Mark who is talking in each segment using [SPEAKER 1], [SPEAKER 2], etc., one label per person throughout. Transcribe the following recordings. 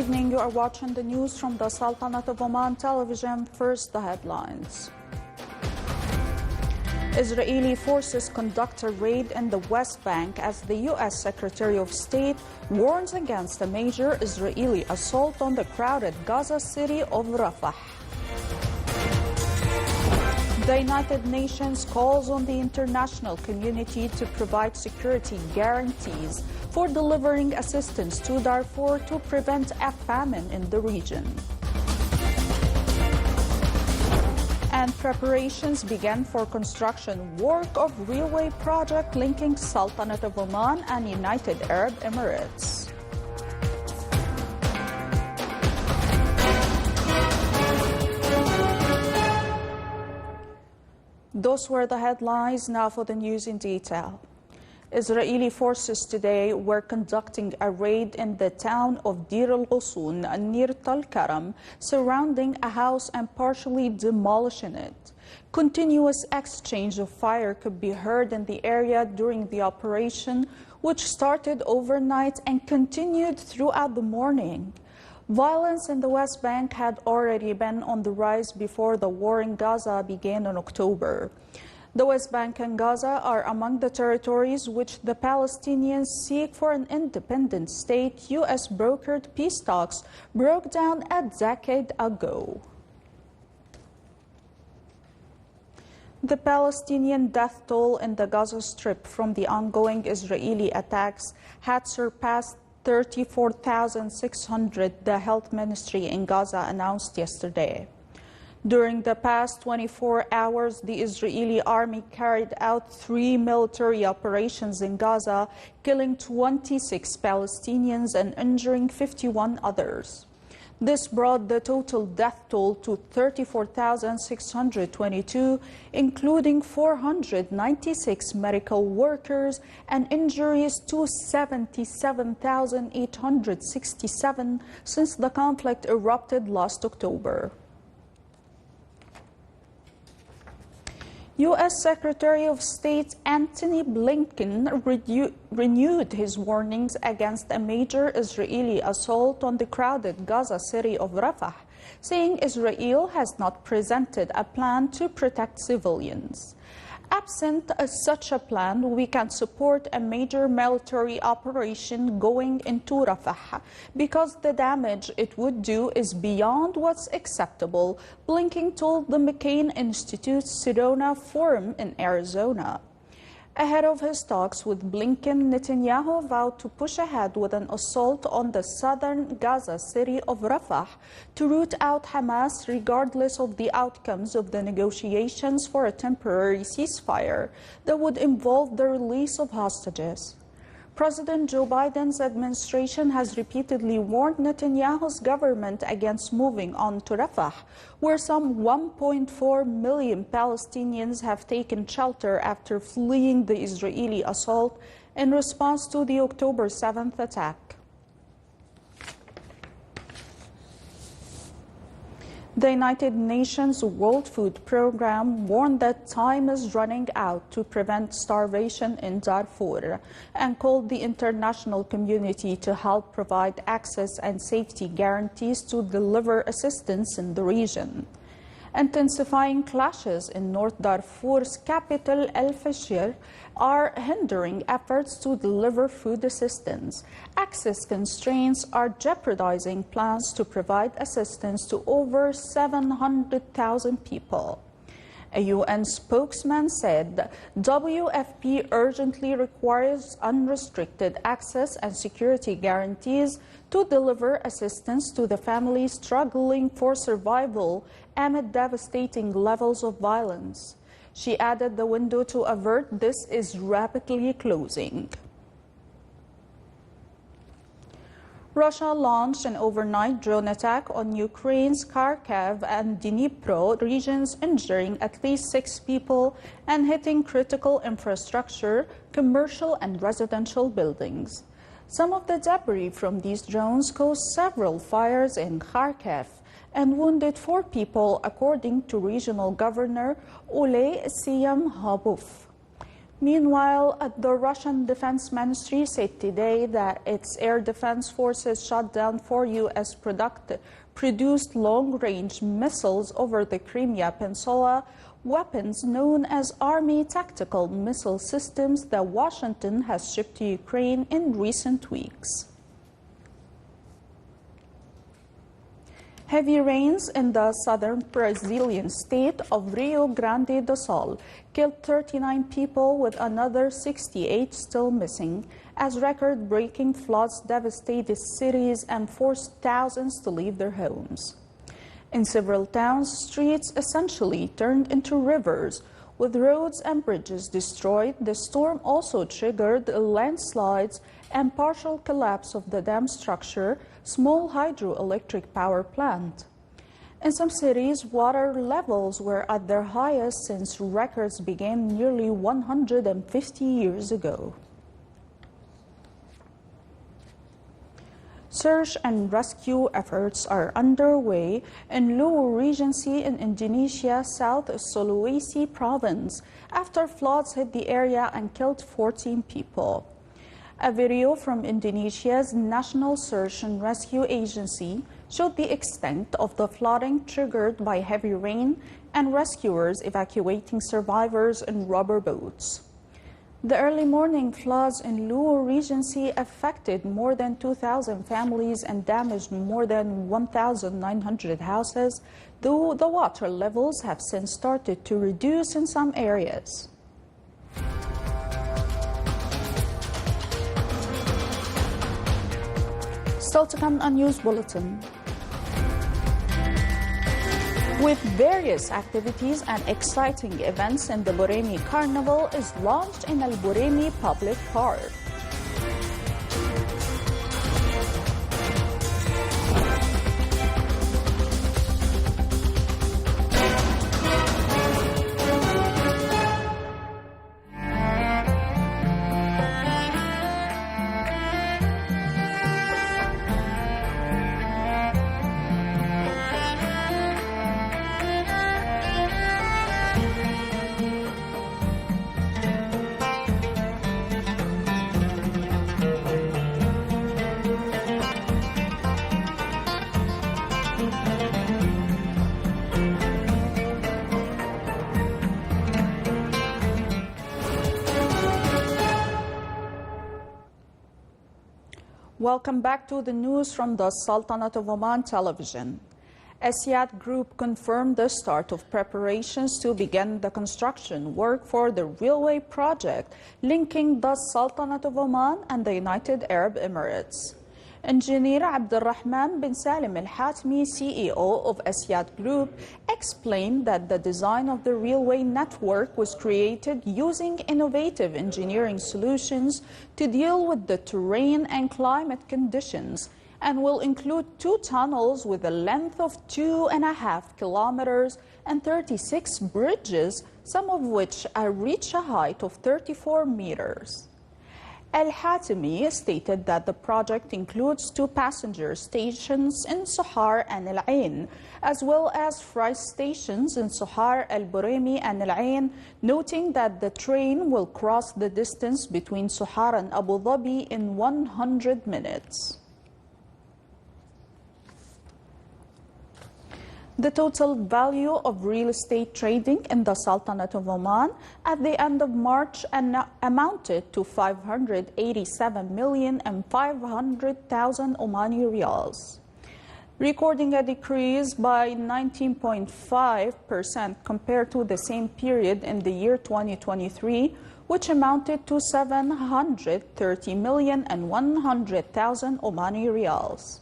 [SPEAKER 1] evening. You are watching the news from the Sultanate of Oman television. First, the headlines. Israeli forces conduct a raid in the West Bank as the U.S. Secretary of State warns against a major Israeli assault on the crowded Gaza city of Rafah. The United Nations calls on the international community to provide security guarantees for delivering assistance to Darfur to prevent a famine in the region. And preparations began for construction work of railway project linking Sultanate of Oman and United Arab Emirates. Those were the headlines. Now for the news in detail. Israeli forces today were conducting a raid in the town of Deir al-Ghussun near Tal Karam, surrounding a house and partially demolishing it. Continuous exchange of fire could be heard in the area during the operation, which started overnight and continued throughout the morning. Violence in the West Bank had already been on the rise before the war in Gaza began in October. The West Bank and Gaza are among the territories which the Palestinians seek for an independent state. U.S. brokered peace talks broke down a decade ago. The Palestinian death toll in the Gaza Strip from the ongoing Israeli attacks had surpassed 34,600, the health ministry in Gaza announced yesterday. During the past 24 hours, the Israeli army carried out 3 military operations in Gaza, killing 26 Palestinians and injuring 51 others. This brought the total death toll to 34,622, including 496 medical workers, and injuries to 77,867 since the conflict erupted last October. U.S. Secretary of State Antony Blinken renewed his warnings against a major Israeli assault on the crowded Gaza city of Rafah, saying Israel has not presented a plan to protect civilians. Absent such a plan, we can support a major military operation going into Rafah because the damage it would do is beyond what's acceptable, Blinken told the McCain Institute's Sedona Forum in Arizona. Ahead of his talks with Blinken, Netanyahu vowed to push ahead with an assault on the southern Gaza city of Rafah to root out Hamas regardless of the outcomes of the negotiations for a temporary ceasefire that would involve the release of hostages. President Joe Biden's administration has repeatedly warned Netanyahu's government against moving on to Rafah, where some 1.4 million Palestinians have taken shelter after fleeing the Israeli assault in response to the October 7th attack. The United Nations World Food Programme warned that time is running out to prevent starvation in Darfur and called the international community to help provide access and safety guarantees to deliver assistance in the region. Intensifying clashes in North Darfur's capital, El Fasher, are hindering efforts to deliver food assistance. Access constraints are jeopardizing plans to provide assistance to over 700,000 people. A UN spokesman said WFP urgently requires unrestricted access and security guarantees to deliver assistance to the families struggling for survival amid devastating levels of violence. She added the window to avert this is rapidly closing. Russia launched an overnight drone attack on Ukraine's Kharkiv and Dnipro regions, injuring at least 6 people and hitting critical infrastructure, commercial and residential buildings. Some of the debris from these drones caused several fires in Kharkiv and wounded 4 people, according to Regional Governor Oleh Siyam Habuf. Meanwhile, the Russian Defense Ministry said today that its air defense forces shot down 4 U.S. produced long-range missiles over the Crimea Peninsula, weapons known as Army Tactical Missile Systems that Washington has shipped to Ukraine in recent weeks. Heavy rains in the southern Brazilian state of Rio Grande do Sul killed 39 people with another 68 still missing as record-breaking floods devastated cities and forced thousands to leave their homes. In several towns, streets essentially turned into rivers. With roads and bridges destroyed, the storm also triggered landslides and partial collapse of the dam structure, small hydroelectric power plant. In some cities, water levels were at their highest since records began nearly 150 years ago. Search and rescue efforts are underway in Luwu Regency in Indonesia's South Sulawesi province after floods hit the area and killed 14 people. A video from Indonesia's National Search and Rescue Agency showed the extent of the flooding triggered by heavy rain and rescuers evacuating survivors in rubber boats. The early morning floods in Luwu Regency affected more than 2,000 families and damaged more than 1,900 houses, though the water levels have since started to reduce in some areas. Still to come on News Bulletin. With various activities and exciting events in the Buremi Carnival is launched in Al Buremi Public Park. Welcome back to the news from the Sultanate of Oman television. Asiyat Group confirmed the start of preparations to begin the construction work for the railway project linking the Sultanate of Oman and the United Arab Emirates. Engineer Abdulrahman bin Salim Al-Hatmi, CEO of Asiyat Group, explained that the design of the railway network was created using innovative engineering solutions to deal with the terrain and climate conditions and will include 2 tunnels with a length of 2.5 kilometers and 36 bridges, some of which reach a height of 34 meters. Al-Hatimi stated that the project includes 2 passenger stations in Sohar and Al Ain, as well as freight stations in Sohar, Al Buremi and Al Ain, noting that the train will cross the distance between Sohar and Abu Dhabi in 100 minutes. The total value of real estate trading in the Sultanate of Oman at the end of March amounted to 587,500,000 Omani riyals, recording a decrease by 19.5% compared to the same period in the year 2023, which amounted to 730,100,000 Omani riyals.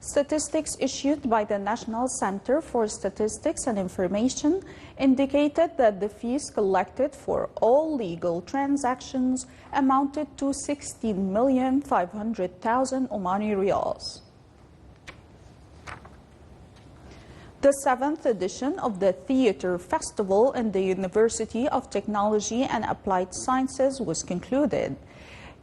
[SPEAKER 1] Statistics issued by the National Center for Statistics and Information indicated that the fees collected for all legal transactions amounted to 16,500,000 Omani riyals. The 7th edition of the Theatre Festival in the University of Technology and Applied Sciences was concluded.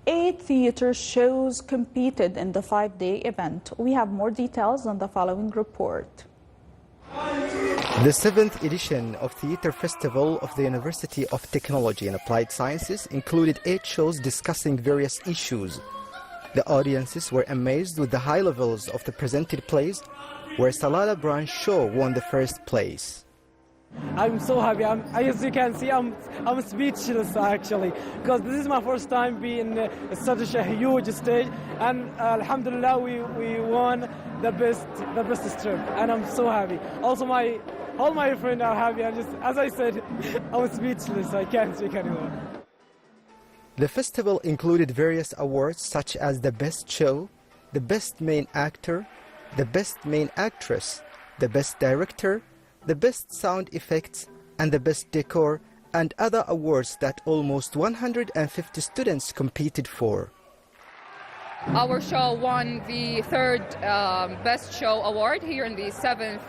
[SPEAKER 1] 8 theater shows competed in the 5-day event. We have more details on the following report.
[SPEAKER 2] The 7th edition of Theatre Festival of the University of Technology and Applied Sciences included 8 shows discussing various issues. The audiences were amazed with the high levels of the presented plays, where Salala branch show won the first place.
[SPEAKER 3] I'm so happy. As you can see, I'm speechless actually, because this is my first time being such a huge stage, and Alhamdulillah, we won the best strip, and I'm so happy. Also, all my friends are happy. As I said, I'm speechless. I can't speak anymore.
[SPEAKER 2] The festival included various awards such as the Best Show, the Best Main Actor, the Best Main Actress, the Best Director, the Best Sound Effects, and the Best Decor, and other awards that almost 150 students competed for.
[SPEAKER 4] Our show won the 3rd Best Show Award here in the 7th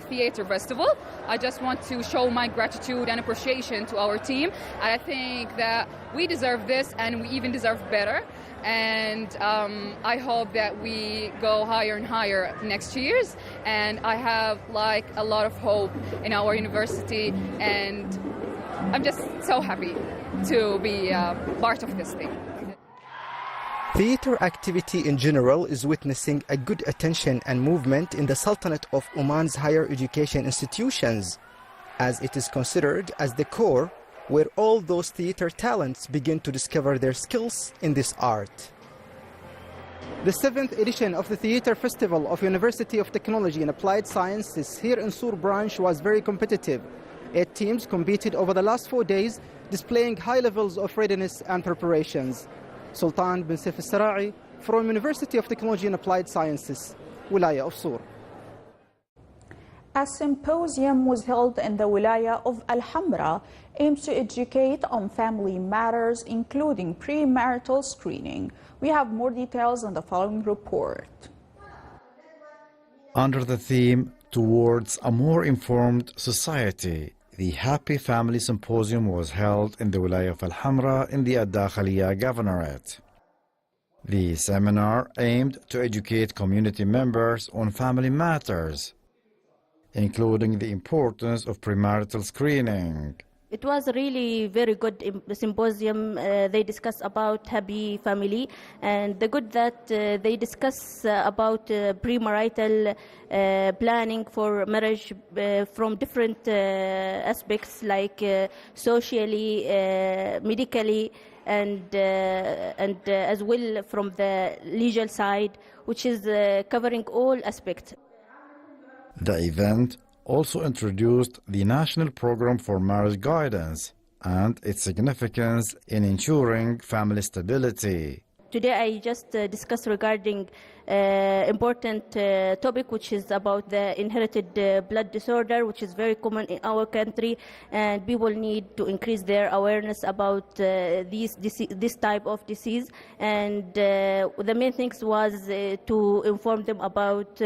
[SPEAKER 4] Theatre Festival. I just want to show my gratitude and appreciation to our team. I think that we deserve this, and we even deserve better. And I hope that we go higher and higher next years. And I have a lot of hope in our university, and I'm just so happy to be part of this thing.
[SPEAKER 2] Theatre activity in general is witnessing a good attention and movement in the Sultanate of Oman's higher education institutions, as it is considered as the core where all those theatre talents begin to discover their skills in this art. The 7th edition of the Theatre Festival of University of Technology and Applied Sciences here in Sur branch was very competitive. 8 teams competed over the last 4 days, displaying high levels of readiness and preparations. Sultan bin Saif al-Sara'i from University of Technology and Applied Sciences, Wilaya of Sur.
[SPEAKER 1] A symposium was held in the Wilaya of Al-Hamra, aims to educate on family matters, including premarital screening. We have more details in the following report.
[SPEAKER 5] Under the theme, Towards a More Informed Society, the Happy Family Symposium was held in the Wilaya of Al-Hamra in the Ad-Dakhiliya Governorate. The seminar aimed to educate community members on family matters, including the importance of premarital screening.
[SPEAKER 6] It was a really very good symposium. They discuss about happy family, and the good that they discuss about premarital planning for marriage from different aspects, like socially, medically, and as well from the legal side, which is covering all aspects.
[SPEAKER 5] The event also introduced the National Program for Marriage Guidance and its significance in ensuring family stability.
[SPEAKER 6] Today I just discussed regarding important topic, which is about the inherited blood disorder, which is very common in our country, and people need to increase their awareness about this type of disease. And the main things was to inform them about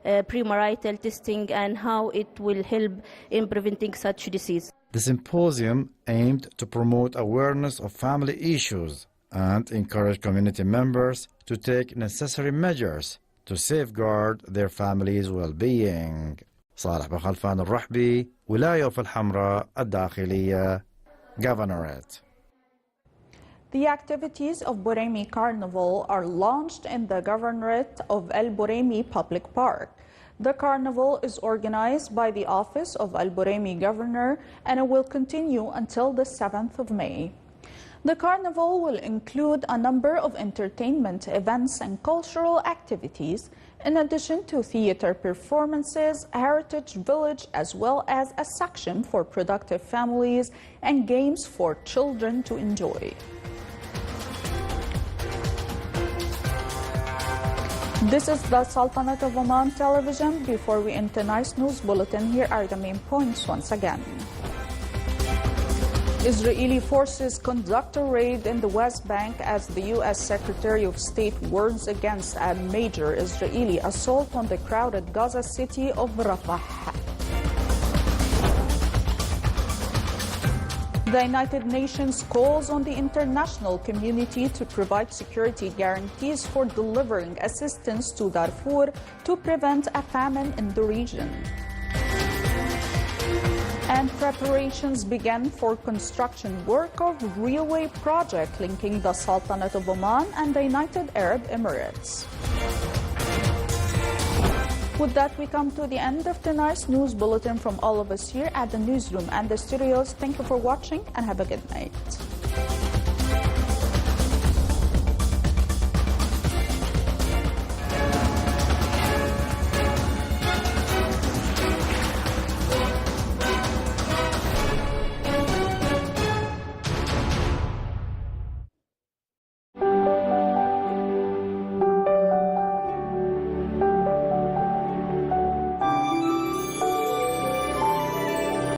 [SPEAKER 6] premarital testing and how it will help in preventing such disease.
[SPEAKER 5] The symposium aimed to promote awareness of family issues and encourage community members to take necessary measures to safeguard their family's well-being. صالح بن خلفان الرحبي, ولاية of Al-Hamra, Ad-Dakhiliya Governorate.
[SPEAKER 1] The activities of Buraymi Carnival are launched in the Governorate of Al Buraymi Public Park. The carnival is organized by the Office of Al Buraymi Governor, and it will continue until the 7th of May. The carnival will include a number of entertainment events and cultural activities, in addition to theater performances, heritage village, as well as a section for productive families and games for children to enjoy. This is the Sultanate of Oman television. Before we end tonight's news bulletin, here are the main points once again. Israeli forces conduct a raid in the West Bank as the U.S. Secretary of State warns against a major Israeli assault on the crowded Gaza city of Rafah. The United Nations calls on the international community to provide security guarantees for delivering assistance to Darfur to prevent a famine in the region. And preparations began for construction work of railway project linking the Sultanate of Oman and the United Arab Emirates. With that, we come to the end of tonight's news bulletin from all of us here at the newsroom and the studios. Thank you for watching and have a good night.